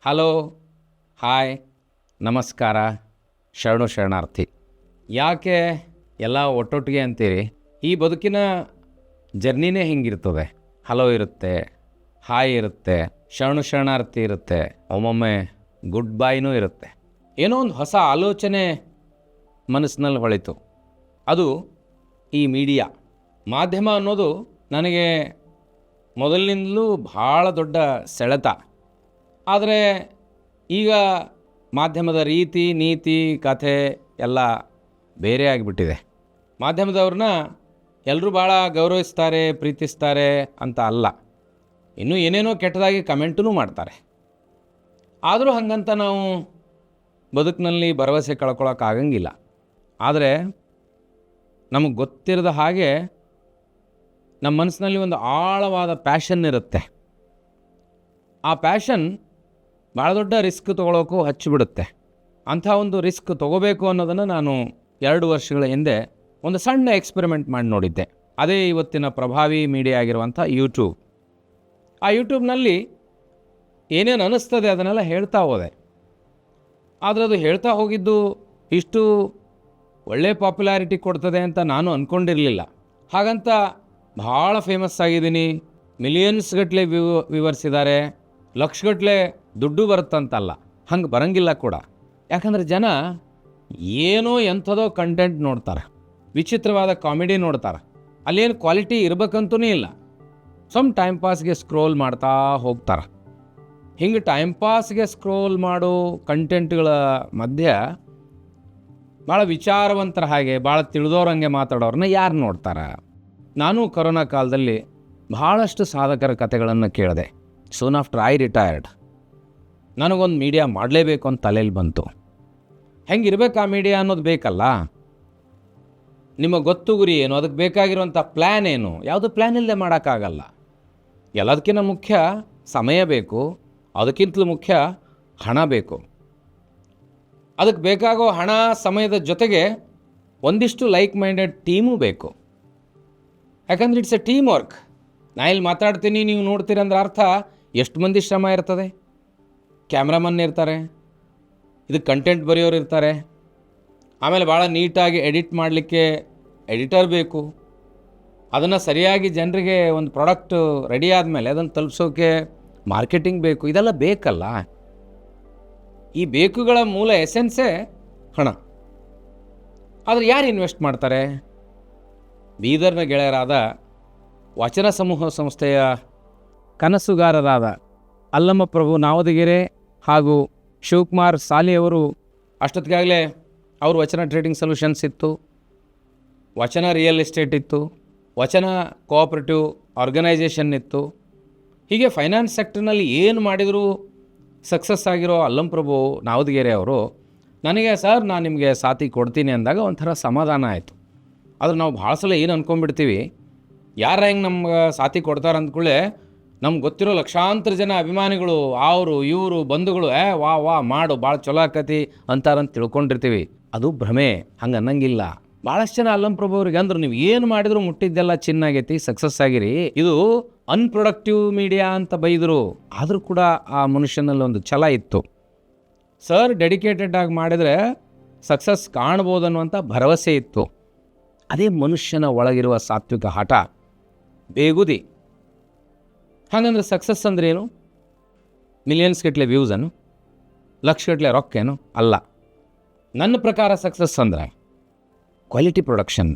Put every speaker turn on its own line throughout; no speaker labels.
Hello, hi, ನಮಸ್ಕಾರ, ಶರಣಾರ್ಥಿ. ಯಾಕೆ ಎಲ್ಲ ಒಟ್ಟೊಟ್ಟಿಗೆ ಅಂತೀರಿ? ಈ ಬದುಕಿನ ಜರ್ನಿನೇ ಹಿಂಗಿರ್ತದೆ. ಹಲೋ ಇರುತ್ತೆ, ಹಾಯ್ ಇರುತ್ತೆ, ಶರಣಾರ್ಥಿ ಇರುತ್ತೆ, ಒಮ್ಮೊಮ್ಮೆ ಗುಡ್ ಬಾಯ್ನೂ ಇರುತ್ತೆ. ಏನೋ ಒಂದು ಹೊಸ ಆಲೋಚನೆ ಮನಸ್ಸಿನಲ್ಲಿ ಹೊಳಿತು. ಅದು ಈ ಮೀಡಿಯಾ ಮಾಧ್ಯಮ ಅನ್ನೋದು ನನಗೆ ಮೊದಲಿನಿಂದಲೂ ಭಾಳ ದೊಡ್ಡ ಸೆಳೆತ. ಆದರೆ ಈಗ ಮಾಧ್ಯಮದ ರೀತಿ ನೀತಿ ಕಥೆ ಎಲ್ಲ ಬೇರೆ ಆಗಿಬಿಟ್ಟಿದೆ. ಮಾಧ್ಯಮದವ್ರನ್ನ ಎಲ್ಲರೂ ಭಾಳ ಗೌರವಿಸ್ತಾರೆ, ಪ್ರೀತಿಸ್ತಾರೆ ಅಂತ ಅಲ್ಲ, ಇನ್ನೂ ಏನೇನೋ ಕೆಟ್ಟದಾಗಿ ಕಮೆಂಟೂ ಮಾಡ್ತಾರೆ. ಆದರೂ ಹಾಗಂತ ನಾವು ಬದುಕಿನಲ್ಲಿ ಭರವಸೆ ಕಳ್ಕೊಳ್ಳೋಕ್ಕಾಗಂಗಿಲ್ಲ. ಆದರೆ ನಮಗೆ ಗೊತ್ತಿರದ ಹಾಗೆ ನಮ್ಮ ಮನಸ್ಸಿನಲ್ಲಿ ಒಂದು ಆಳವಾದ ಪ್ಯಾಷನ್ ಇರುತ್ತೆ. ಆ ಪ್ಯಾಷನ್ ಭಾಳ ದೊಡ್ಡ ರಿಸ್ಕ್ ತೊಗೊಳೋಕ್ಕೂ ಹಚ್ಚಿಬಿಡುತ್ತೆ. ಅಂಥ ಒಂದು ರಿಸ್ಕ್ ತೊಗೋಬೇಕು ಅನ್ನೋದನ್ನು ನಾನು 2 ವರ್ಷಗಳ ಹಿಂದೆ ಒಂದು ಸಣ್ಣ ಎಕ್ಸ್ಪೆರಿಮೆಂಟ್ ಮಾಡಿ ನೋಡಿದ್ದೆ. ಅದೇ ಇವತ್ತಿನ ಪ್ರಭಾವಿ ಮೀಡಿಯಾ ಆಗಿರುವಂಥ ಯೂಟ್ಯೂಬ್. ಆ ಯೂಟ್ಯೂಬ್ನಲ್ಲಿ ಏನೇನು ಅನ್ನಿಸ್ತದೆ ಅದನ್ನೆಲ್ಲ ಹೇಳ್ತಾ ಹೋದೆ. ಆದರೆ ಅದು ಹೇಳ್ತಾ ಹೋಗಿದ್ದು ಇಷ್ಟು ಒಳ್ಳೆ ಪಾಪ್ಯುಲಾರಿಟಿ ಕೊಡ್ತದೆ ಅಂತ ನಾನು ಅಂದ್ಕೊಂಡಿರಲಿಲ್ಲ. ಹಾಗಂತ ಭಾಳ ಫೇಮಸ್ ಆಗಿದ್ದೀನಿ, ಮಿಲಿಯನ್ಸ್ ಗಟ್ಟಲೆ ವ್ಯೂವರ್ಸ್ ಇದ್ದಾರೆ, ಲಕ್ಷಗಟ್ಟಲೆ ದುಡ್ಡು ಬರುತ್ತಂತಲ್ಲ, ಹಂಗೆ ಬರಂಗಿಲ್ಲ ಕೂಡ. ಯಾಕಂದರೆ ಜನ ಏನೋ ಎಂಥದೋ ಕಂಟೆಂಟ್ ನೋಡ್ತಾರೆ, ವಿಚಿತ್ರವಾದ ಕಾಮಿಡಿ ನೋಡ್ತಾರೆ, ಅಲ್ಲೇನು ಕ್ವಾಲಿಟಿ ಇರಬೇಕಂತೂ ಇಲ್ಲ. ಟೈಮ್ ಪಾಸ್ಗೆ ಸ್ಕ್ರೋಲ್ ಮಾಡ್ತಾ ಹೋಗ್ತಾರೆ. ಹಿಂಗೆ ಟೈಮ್ ಪಾಸ್ಗೆ ಸ್ಕ್ರೋಲ್ ಮಾಡೋ ಕಂಟೆಂಟ್ಗಳ ಮಧ್ಯೆ ಭಾಳ ವಿಚಾರವಂತರ ಹಾಗೆ, ಭಾಳ ತಿಳಿದೋರಂಗೆ ಮಾತಾಡೋರನ್ನ ಯಾರು ನೋಡ್ತಾರೆ? ನಾನು ಕೊರೋನಾ ಕಾಲದಲ್ಲಿ ಭಾಳಷ್ಟು ಸಾಧಕರ ಕಥೆಗಳನ್ನು ಕೇಳಿದೆ. ಸೂನ್ ಆಫ್ಟರ್ ಐ ರಿಟೈರ್ಡ್ ನನಗೊಂದು ಮೀಡಿಯಾ ಮಾಡಲೇಬೇಕು ಅಂತ ತಲೆಯಲ್ಲಿ ಬಂತು. ಹೆಂಗಿರ್ಬೇಕು ಆ ಮೀಡಿಯಾ ಅನ್ನೋದು ಬೇಕಲ್ಲ. ನಿಮಗೆ ಗೊತ್ತು ಗುರಿ ಏನು, ಅದಕ್ಕೆ ಬೇಕಾಗಿರುವಂಥ ಪ್ಲ್ಯಾನ್ ಏನು? ಯಾವುದು ಪ್ಲ್ಯಾನ್ ಇಲ್ಲದೆ ಮಾಡೋಕ್ಕಾಗಲ್ಲ. ಎಲ್ಲದಕ್ಕಿಂತ ಮುಖ್ಯ ಸಮಯ ಬೇಕು, ಅದಕ್ಕಿಂತಲೂ ಮುಖ್ಯ ಹಣ ಬೇಕು. ಅದಕ್ಕೆ ಬೇಕಾಗೋ ಹಣ ಸಮಯದ ಜೊತೆಗೆ ಒಂದಿಷ್ಟು ಲೈಕ್ ಮೈಂಡೆಡ್ ಟೀಮೂ ಬೇಕು. ಯಾಕಂದ್ರೆ ಇಟ್ಸ್ ಎ ಟೀಮ್ ವರ್ಕ್. ನಾ ಇಲ್ಲಿ ಮಾತಾಡ್ತೀನಿ, ನೀವು ನೋಡ್ತೀರಿ ಅಂದ್ರೆ ಅರ್ಥ ಎಷ್ಟು ಮಂದಿ ಶ್ರಮ ಇರ್ತದೆ. ಕ್ಯಾಮ್ರಾಮನ್ ಇರ್ತಾರೆ, ಇದಕ್ಕೆ ಕಂಟೆಂಟ್ ಬರೆಯೋರು ಇರ್ತಾರೆ, ಆಮೇಲೆ ಭಾಳ ನೀಟಾಗಿ ಎಡಿಟ್ ಮಾಡಲಿಕ್ಕೆ ಎಡಿಟರ್ ಬೇಕು, ಅದನ್ನು ಸರಿಯಾಗಿ ಜನರಿಗೆ ಒಂದು ಪ್ರಾಡಕ್ಟ್ ರೆಡಿ ಆದಮೇಲೆ ಅದನ್ನು ತಲುಪಿಸೋಕೆ ಮಾರ್ಕೆಟಿಂಗ್ ಬೇಕು. ಇದೆಲ್ಲ ಬೇಕಲ್ಲ. ಈ ಬೇಕುಗಳ ಮೂಲ ಎಸೆನ್ಸೇ ಹಣ. ಆದರೆ ಯಾರು ಇನ್ವೆಸ್ಟ್ ಮಾಡ್ತಾರೆ? ಬೀದರ್ನ ಗೆಳೆಯರಾದ ವಚನ ಸಮೂಹ ಸಂಸ್ಥೆಯ ಕನಸುಗಾರರಾದ ಅಲ್ಲಮಪ್ರಭು ನಾವದಗೆರೆ ಹಾಗೂ ಶಿವಕುಮಾರ್ ಸಾಲಿಯವರು ಅಷ್ಟೊತ್ತಿಗಾಗಲೇ ಅವ್ರ ವಚನ ಟ್ರೇಡಿಂಗ್ ಸೊಲ್ಯೂಷನ್ಸ್ ಇತ್ತು, ವಚನ ರಿಯಲ್ ಎಸ್ಟೇಟ್ ಇತ್ತು, ವಚನ ಕೋಆಪರೇಟಿವ್ ಆರ್ಗನೈಜೇಷನ್ ಇತ್ತು. ಹೀಗೆ ಫೈನಾನ್ಸ್ ಸೆಕ್ಟರ್ನಲ್ಲಿ ಏನು ಮಾಡಿದರೂ ಸಕ್ಸಸ್ ಆಗಿರೋ ಅಲ್ಲಂಪ್ರಭು ನಾವದಗೆರೆ ಅವರು ನನಗೆ, ಸರ್ ನಾನು ನಿಮಗೆ ಸಾಥಿ ಕೊಡ್ತೀನಿ ಅಂದಾಗ ಒಂಥರ ಸಮಾಧಾನ ಆಯಿತು. ಆದರೆ ನಾವು ಭಾಳ ಸಲ ಏನು ಅಂದ್ಕೊಂಡ್ಬಿಡ್ತೀವಿ, ಯಾರ ಹೆಂಗೆ ನಮ್ಗೆ ಸಾಥಿ ಕೊಡ್ತಾರೆ ಅಂದ್ಕೊಳ್ಳೆ ನಮ್ಗೆ ಗೊತ್ತಿರೋ ಲಕ್ಷಾಂತರ ಜನ ಅಭಿಮಾನಿಗಳು, ಅವರು ಇವರು ಬಂಧುಗಳು ವಾ ಮಾಡು ಭಾಳ ಚಲೋ ಆಕತಿ ಅಂತಾರಂತ ತಿಳ್ಕೊಂಡಿರ್ತೀವಿ. ಅದು ಭ್ರಮೆ, ಹಂಗೆ ಅನ್ನಂಗಿಲ್ಲ. ಭಾಳಷ್ಟು ಜನ ಅಲ್ಲಂಪ್ರಭು ಅವ್ರಿಗೆ ಅಂದರು, ನೀವು ಏನು ಮಾಡಿದ್ರು ಮುಟ್ಟಿದ್ದೆಲ್ಲ ಚಿನ್ನಾಗೈತಿ, ಸಕ್ಸಸ್ ಆಗಿರಿ, ಇದು ಅನ್ಪ್ರೊಡಕ್ಟಿವ್ ಮೀಡಿಯಾ ಅಂತ ಬೈದರು. ಆದರೂ ಕೂಡ ಆ ಮನುಷ್ಯನಲ್ಲಿ ಒಂದು ಛಲ ಇತ್ತು. ಸರ್ ಡೆಡಿಕೇಟೆಡ್ ಆಗಿ ಮಾಡಿದರೆ ಸಕ್ಸಸ್ ಕಾಣ್ಬೋದನ್ನುವಂಥ ಭರವಸೆ ಇತ್ತು. ಅದೇ ಮನುಷ್ಯನ ಒಳಗಿರುವ ಸಾತ್ವಿಕ ಹಠ, ಬೇಗುದಿ. ಹಾಗಂದ್ರೆ ಸಕ್ಸಸ್ ಅಂದ್ರೆ ಏನು? ಮಿಲಿಯನ್ಸ್ ಗಟ್ಟಲೆ ವ್ಯೂಸನ್ನು, ಲಕ್ಷಗಟ್ಟಲೆ ರೊಕ್ಕೇನು ಅಲ್ಲ. ನನ್ನ ಪ್ರಕಾರ ಸಕ್ಸಸ್ ಅಂದ್ರೆ ಕ್ವಾಲಿಟಿ ಪ್ರೊಡಕ್ಷನ್.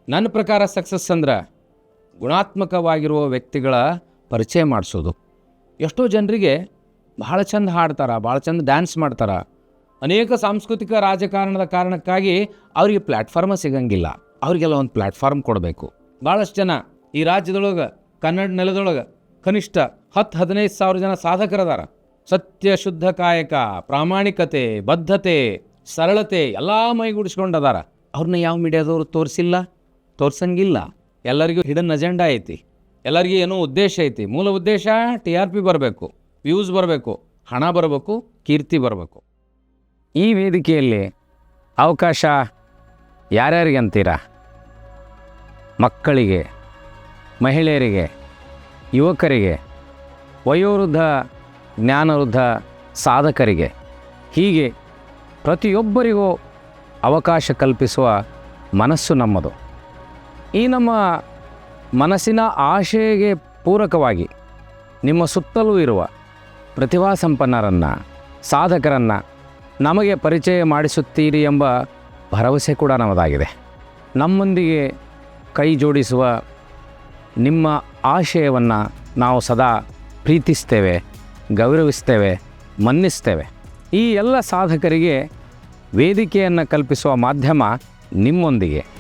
ನನ್ನ ಪ್ರಕಾರ ಸಕ್ಸಸ್ ಅಂದ್ರೆ ಗುಣಾತ್ಮಕವಾಗಿರುವ ವ್ಯಕ್ತಿಗಳ ಪರಿಚಯ ಮಾಡಿಸೋದು. ಎಷ್ಟೋ ಜನರಿಗೆ ಭಾಳ ಚಂದ ಹಾಡ್ತಾರೆ, ಭಾಳ ಚಂದ ಡ್ಯಾನ್ಸ್ ಮಾಡ್ತಾರೆ. ಅನೇಕ ಸಾಂಸ್ಕೃತಿಕ ರಾಜಕಾರಣದ ಕಾರಣಕ್ಕಾಗಿ ಅವರಿಗೆ ಪ್ಲ್ಯಾಟ್ಫಾರ್ಮ ಸಿಗಂಗಿಲ್ಲ. ಅವರಿಗೆಲ್ಲ ಒಂದು ಪ್ಲ್ಯಾಟ್ಫಾರ್ಮ್ ಕೊಡಬೇಕು. ಭಾಳಷ್ಟು ಜನ ಈ ರಾಜ್ಯದೊಳಗೆ, ಕನ್ನಡ ನೆಲದೊಳಗೆ ಕನಿಷ್ಠ 10-15 ಸಾವಿರ ಜನ ಸಾಧಕರದಾರ. ಸತ್ಯ, ಶುದ್ಧ ಕಾಯಕ, ಪ್ರಾಮಾಣಿಕತೆ, ಬದ್ಧತೆ, ಸರಳತೆ ಎಲ್ಲ ಮೈಗೂಡಿಸ್ಕೊಂಡದಾರ. ಅವ್ರನ್ನ ಯಾವ ಮೀಡಿಯಾದವರು ತೋರಿಸಂಗಿಲ್ಲ. ಎಲ್ಲರಿಗೂ ಹಿಡನ್ ಅಜೆಂಡಾ ಐತಿ, ಎಲ್ಲರಿಗೂ ಏನೋ ಉದ್ದೇಶ ಐತಿ. ಮೂಲ ಉದ್ದೇಶ TRP ಬರಬೇಕು, ವ್ಯೂಸ್ ಬರಬೇಕು, ಹಣ ಬರಬೇಕು, ಕೀರ್ತಿ ಬರಬೇಕು. ಈ ವೇದಿಕೆಯಲ್ಲಿ ಅವಕಾಶ ಯಾರ್ಯಾರಿಗೆ ಅಂತೀರಾ? ಮಕ್ಕಳಿಗೆ, ಮಹಿಳೆಯರಿಗೆ, ಯುವಕರಿಗೆ, ವಯೋವೃದ್ಧ, ಜ್ಞಾನವೃದ್ಧ, ಸಾಧಕರಿಗೆ ಹೀಗೆ ಪ್ರತಿಯೊಬ್ಬರಿಗೂ ಅವಕಾಶ ಕಲ್ಪಿಸುವ ಮನಸ್ಸು ನಮ್ಮದು. ಈ ನಮ್ಮ ಮನಸ್ಸಿನ ಆಶೆಗೆ ಪೂರಕವಾಗಿ ನಿಮ್ಮ ಸುತ್ತಲೂ ಇರುವ ಪ್ರತಿಭಾ ಸಂಪನ್ನರನ್ನು, ಸಾಧಕರನ್ನು ನಮಗೆ ಪರಿಚಯ ಮಾಡಿಸುತ್ತೀರಿ ಎಂಬ ಭರವಸೆ ಕೂಡ ನಮ್ಮದಾಗಿದೆ. ನಮ್ಮೊಂದಿಗೆ ಕೈ ಜೋಡಿಸುವ ನಿಮ್ಮ ಆಶಯವನ್ನು ನಾವು ಸದಾ ಪ್ರೀತಿಸ್ತೇವೆ, ಗೌರವಿಸ್ತೇವೆ, ಮನ್ನಿಸ್ತೇವೆ. ಈ ಎಲ್ಲ ಸಾಧಕರಿಗೆ ವೇದಿಕೆಯನ್ನು ಕಲ್ಪಿಸುವ ಮಾಧ್ಯಮ ನಿಮ್ಮೊಂದಿಗೆ.